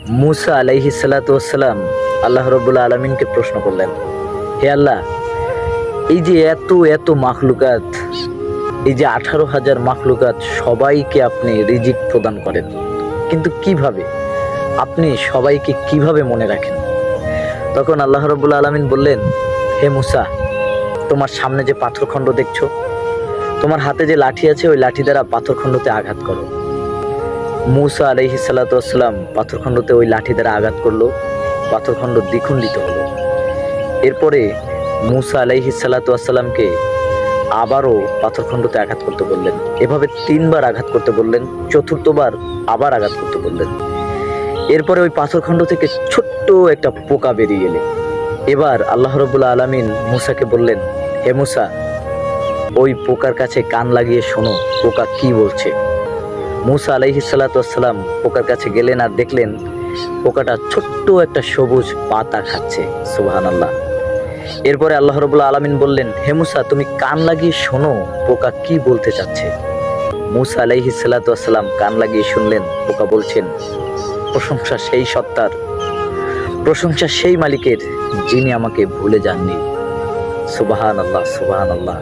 মুসা আলাইহিস সালাতু ওয়াসসালাম আল্লাহ রাব্বুল আলামিনকে প্রশ্ন করলেন, হে আল্লাহ, এই যে এত এত মাখলুকাত, এই যে 18,000 মাখলুকাত, সবাইকে আপনি রিজিক প্রদান করেন, কিন্তু কিভাবে? আপনি সবাইকে কিভাবে মনে রাখেন? তখন আল্লাহ রাব্বুল আলামিন বললেন, হে মুসা, তোমার সামনে যে পাথরখণ্ড দেখছো, তোমার হাতে যে লাঠি আছে, ওই লাঠি দ্বারা পাথরখণ্ডতে আঘাত করো। মুসা আলাইহিস সালাতু ওয়াসসালাম পাথরখণ্ডতে ওই লাঠি দ্বারা আঘাত করলো, পাথরখণ্ড দ্বিখণ্ডিত হলো। এরপরে মুসা আলাইহিস সালাতু ওয়াসসালামকে আবারও পাথরখণ্ডতে আঘাত করতে বললেন। এভাবে 3বার আঘাত করতে বললেন, চতুর্থবার আবার আঘাত করতে বললেন। এরপরে ওই পাথরখণ্ড থেকে ছোট্ট একটা পোকা বেরিয়ে গেলে এবার আল্লাহ রাব্বুল আলামিন মুসাকে বললেন, হে মুসা, ওই পোকার কাছে কান লাগিয়ে শোনো পোকা কি বলছে। মুসা আলাইহিস সালাতু ওয়াসসালাম পোকার কাছে গেলেন আর দেখলেন পোকাটা ছোট্ট একটা সবুজ পাতা খাচ্ছে। সুবহানাল্লাহ। এরপরে আল্লাহ রাব্বুল আলামিন বললেন, হে মুসা, তুমি কান লাগিয়ে শোনো পোকা কি বলতে চাচ্ছে। মুসা আলাইহিস সালাতু ওয়াসসালাম কান লাগিয়ে শুনলেন পোকা বলছেন, প্রশংসা সেই সত্তার, প্রশংসা সেই মালিকের যিনি আমাকে ভুলে যাননি। সুবহানাল্লাহ, সুবহানাল্লাহ।